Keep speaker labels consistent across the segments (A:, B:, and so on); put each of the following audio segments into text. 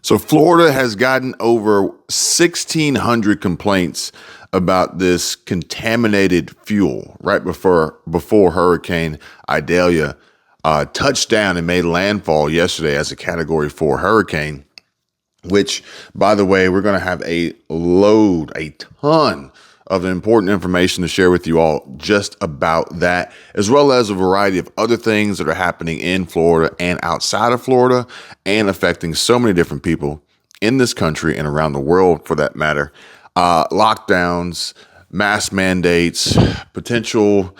A: So Florida has gotten over 1,600 complaints about this contaminated fuel right before Hurricane Idalia touched down and made landfall yesterday as a Category 4 hurricane, which, by the way, we're going to have a ton of important information to share with you all just about that, as well as a variety of other things that are happening in Florida and outside of Florida and affecting so many different people in this country and around the world for that matter. Lockdowns, mask mandates, potential,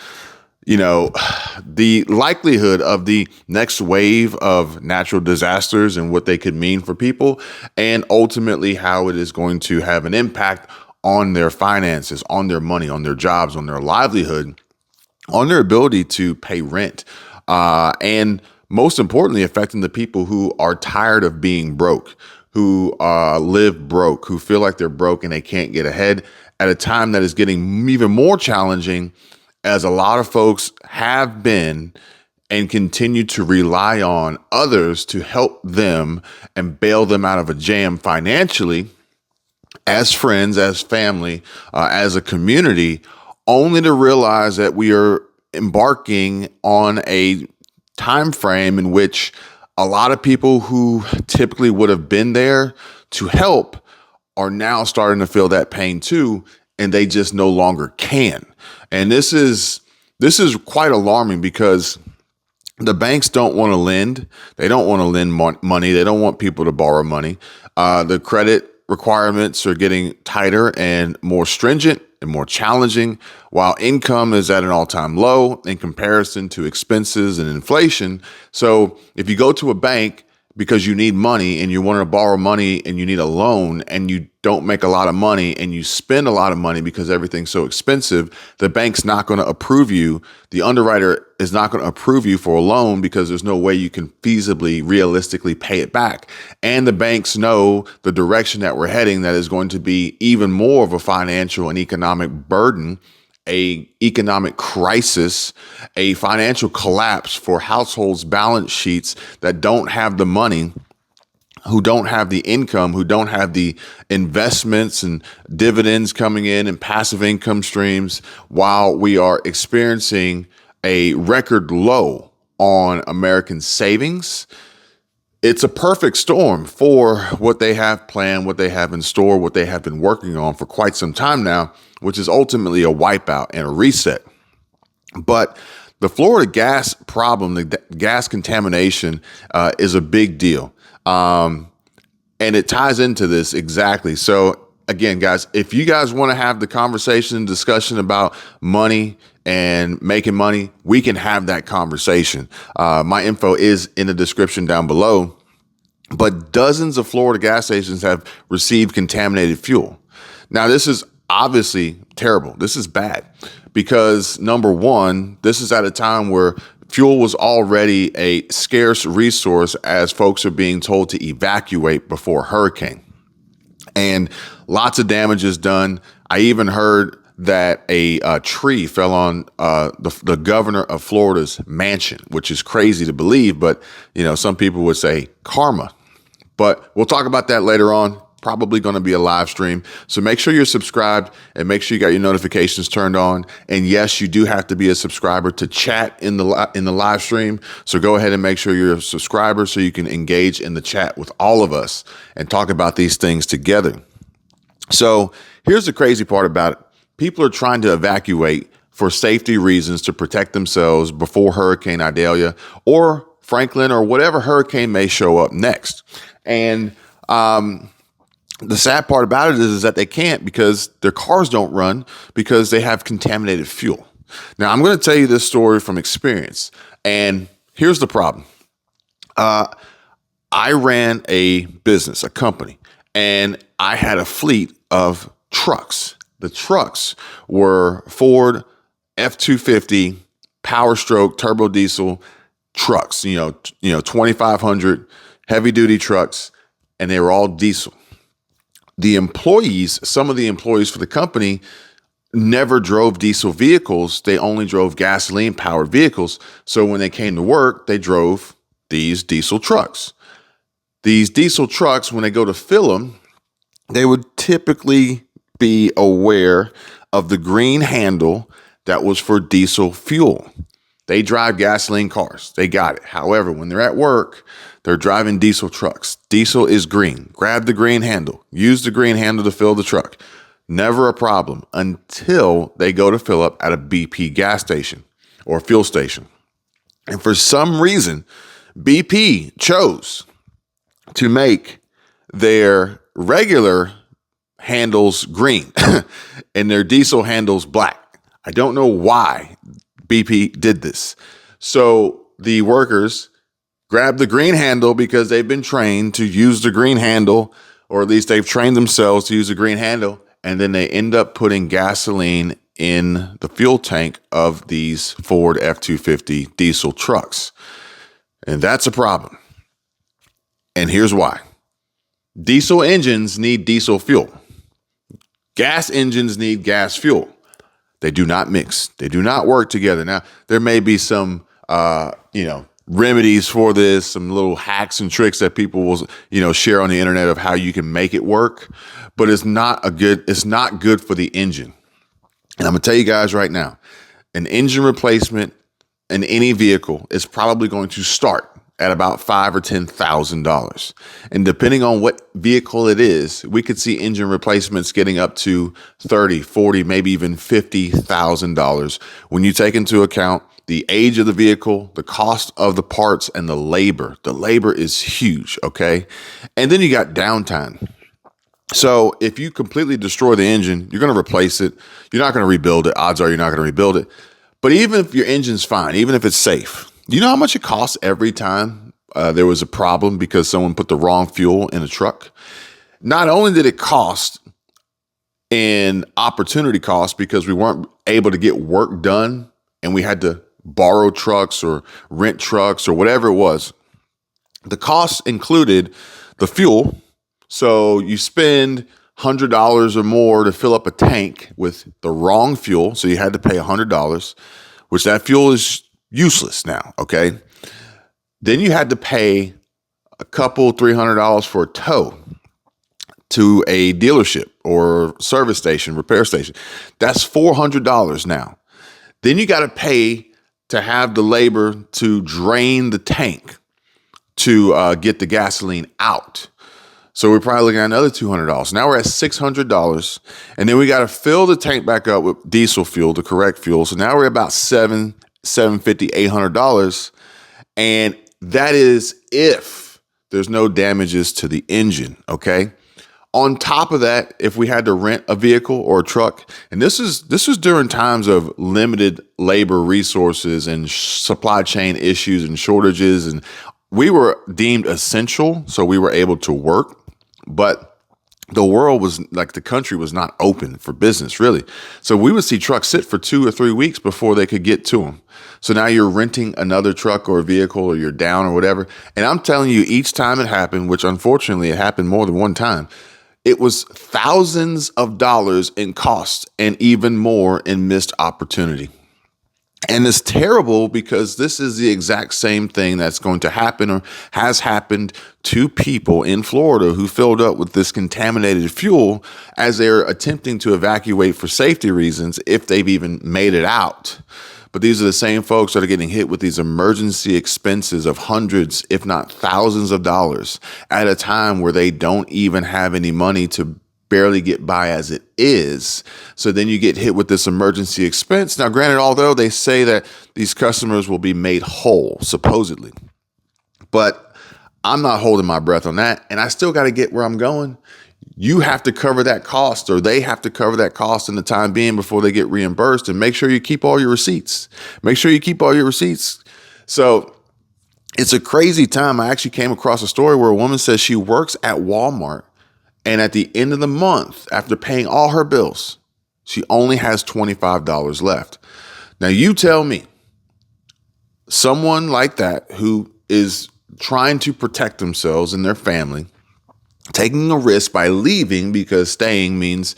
A: the likelihood of the next wave of natural disasters and what they could mean for people, and ultimately how it is going to have an impact on their finances, on their money, on their jobs, on their livelihood, on their ability to pay rent, and most importantly, affecting the people who are tired of being broke, who live broke, who feel like they're broke and they can't get ahead at a time that is getting even more challenging, as a lot of folks have been and continue to rely on others to help them and bail them out of a jam financially, as friends, as family, as a community, only to realize that we are embarking on a time frame in which a lot of people who typically would have been there to help are now starting to feel that pain too, and they just no longer can. And this is quite alarming because the banks don't want to lend. They don't want to lend money. They don't want people to borrow money. The credit requirements are getting tighter and more stringent and more challenging, while income is at an all-time low in comparison to expenses and inflation. So if you go to a bank because you need money and you want to borrow money and you need a loan and you don't make a lot of money and you spend a lot of money because everything's so expensive, the bank's not going to approve you. The underwriter is not going to approve you for a loan because there's no way you can feasibly, realistically pay it back. And the banks know the direction that we're heading, that is going to be even more of a financial and economic burden, a economic crisis, a financial collapse for households' balance sheets that don't have the money, who don't have the income, who don't have the investments and dividends coming in and passive income streams, while we are experiencing a record low on American savings. It's a perfect storm for what they have planned, what they have in store, what they have been working on for quite some time now, which is ultimately a wipeout and a reset. But the Florida gas problem, the gas contamination, is a big deal. And it ties into this exactly. So again, guys, if you guys want to have the conversation and discussion about money and making money, we can have that conversation. My info is in the description down below. But dozens of Florida gas stations have received contaminated fuel. Now, this is obviously terrible. This is bad because, number one, this is at a time where fuel was already a scarce resource as folks are being told to evacuate before hurricane. And lots of damage is done. I even heard that a tree fell on the governor of Florida's mansion, which is crazy to believe. But, some people would say karma. But we'll talk about that later on. Probably going to be a live stream. So make sure you're subscribed and make sure you got your notifications turned on. And yes, you do have to be a subscriber to chat in the live stream. So go ahead and make sure you're a subscriber so you can engage in the chat with all of us and talk about these things together. So here's the crazy part about it. People are trying to evacuate for safety reasons to protect themselves before Hurricane Idalia or Franklin or whatever hurricane may show up next. And the sad part about it is that they can't because their cars don't run because they have contaminated fuel. Now, I'm going to tell you this story from experience. And here's the problem. I ran a business, a company, and I had a fleet of trucks. The trucks were Ford F-250 Power Stroke turbo diesel trucks, 2,500 heavy duty trucks, and they were all diesel. The employees, some of the employees for the company never drove diesel vehicles. They only drove gasoline powered vehicles. So when they came to work, they drove these diesel trucks. These diesel trucks, when they go to fill them, they would typically be aware of the green handle that was for diesel fuel. They drive gasoline cars. They got it. However, when they're at work, they're driving diesel trucks. Diesel is green. Grab the green handle. Use the green handle to fill the truck. Never a problem until they go to fill up at a BP gas station or fuel station. And for some reason, BP chose to make their regular handles green and their diesel handles black. I don't know why BP did this. So the workers grab the green handle because they've been trained to use the green handle, or at least they've trained themselves to use the green handle. And then they end up putting gasoline in the fuel tank of these Ford F-250 diesel trucks. And that's a problem. And here's why. Diesel engines need diesel fuel. Gas engines need gas fuel. They do not mix. They do not work together. Now, there may be some, remedies for this, some little hacks and tricks that people will, share on the internet of how you can make it work, but it's not good for the engine. And I'm gonna tell you guys right now, an engine replacement in any vehicle is probably going to start at about $5,000 or $10,000. And depending on what vehicle it is, we could see engine replacements getting up to $30,000, $40,000, maybe even $50,000 when you take into account the age of the vehicle, the cost of the parts, and the labor. The labor is huge, okay? And then you got downtime. So if you completely destroy the engine, you're going to replace it. You're not going to rebuild it. Odds are you're not going to rebuild it. But even if your engine's fine, even if it's safe, you know how much it costs every time there was a problem because someone put the wrong fuel in a truck? Not only did it cost in opportunity cost because we weren't able to get work done and we had to borrow trucks or rent trucks or whatever it was, the costs included the fuel. So you spend $100 or more to fill up a tank with the wrong fuel. So you had to pay $100, which that fuel is useless now, okay? Then you had to pay a couple, $300 for a tow to a dealership or service station, repair station. That's $400 now. Then you got to pay to have the labor to drain the tank to get the gasoline out. So we're probably looking at another $200. Now we're at $600. And then we got to fill the tank back up with diesel fuel, the correct fuel. So now we're about $750, $800. And that is if there's no damages to the engine, okay? On top of that, if we had to rent a vehicle or a truck, and this was during times of limited labor resources and supply chain issues and shortages, and we were deemed essential, so we were able to work, but the world was like the country was not open for business, really. So we would see trucks sit for 2 or 3 weeks before they could get to them. So now you're renting another truck or a vehicle or you're down or whatever. And I'm telling you, each time it happened, which unfortunately it happened more than one time, it was thousands of dollars in cost and even more in missed opportunity. And it's terrible because this is the exact same thing that's going to happen or has happened to people in Florida who filled up with this contaminated fuel as they're attempting to evacuate for safety reasons if they've even made it out. But these are the same folks that are getting hit with these emergency expenses of hundreds, if not thousands of dollars at a time where they don't even have any money to barely get by as it is. So then you get hit with this emergency expense. Now, granted, although they say that these customers will be made whole, supposedly, but I'm not holding my breath on that. And I still got to get where I'm going. You have to cover that cost, or they have to cover that cost in the time being before they get reimbursed. And make sure you keep all your receipts. Make sure you keep all your receipts. So it's a crazy time. I actually came across a story where a woman says she works at Walmart, and at the end of the month, after paying all her bills, she only has $25 left. Now, you tell me, someone like that who is trying to protect themselves and their family, taking a risk by leaving, because staying means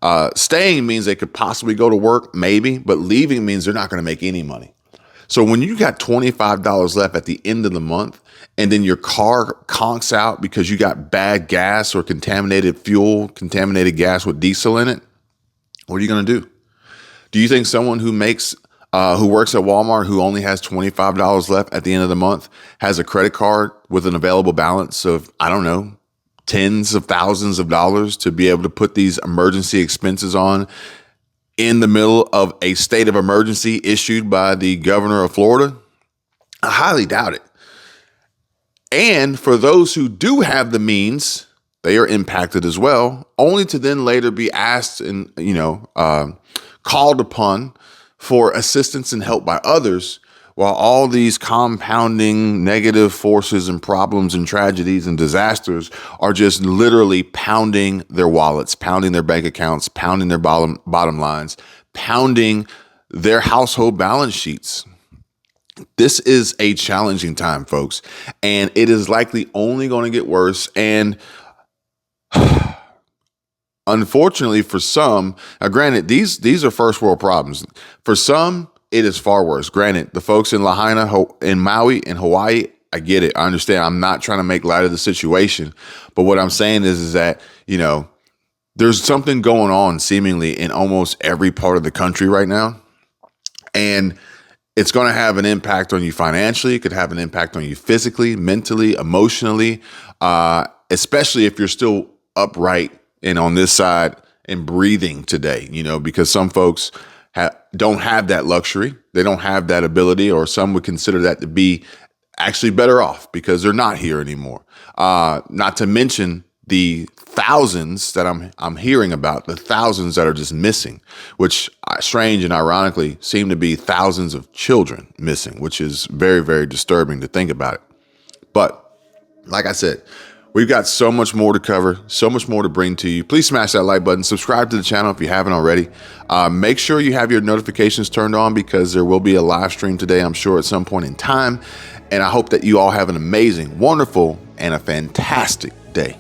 A: they could possibly go to work, maybe, but leaving means they're not going to make any money. So when you got $25 left at the end of the month, and then your car conks out because you got bad gas or contaminated fuel, contaminated gas with diesel in it, what are you going to do? Do you think someone who works at Walmart, who only has $25 left at the end of the month, has a credit card with an available balance of, I don't know, tens of thousands of dollars to be able to put these emergency expenses on in the middle of a state of emergency issued by the governor of Florida? I highly doubt it. And for those who do have the means, they are impacted as well, only to then later be asked and, called upon for assistance and help by others, while all these compounding negative forces and problems and tragedies and disasters are just literally pounding their wallets, pounding their bank accounts, pounding their bottom lines, pounding their household balance sheets. This is a challenging time, folks, and it is likely only going to get worse. And unfortunately for some, now granted, these are first world problems. For some, it is far worse. Granted, the folks in Lahaina, in Maui, in Hawaii, I get it. I understand. I'm not trying to make light of the situation, but what I'm saying is that, there's something going on seemingly in almost every part of the country right now. And it's going to have an impact on you financially. It could have an impact on you physically, mentally, emotionally, especially if you're still upright and on this side and breathing today, because some folks don't have that luxury. They don't have that ability, or some would consider that to be actually better off because they're not here anymore. Not to mention the thousands that I'm hearing about, the thousands that are just missing, which strange and ironically seem to be thousands of children missing, which is very, very disturbing to think about it. But like I said, we've got so much more to cover, so much more to bring to you. Please smash that like button, subscribe to the channel if you haven't already. Make sure you have your notifications turned on because there will be a live stream today, I'm sure, at some point in time. And I hope that you all have an amazing, wonderful, and a fantastic day.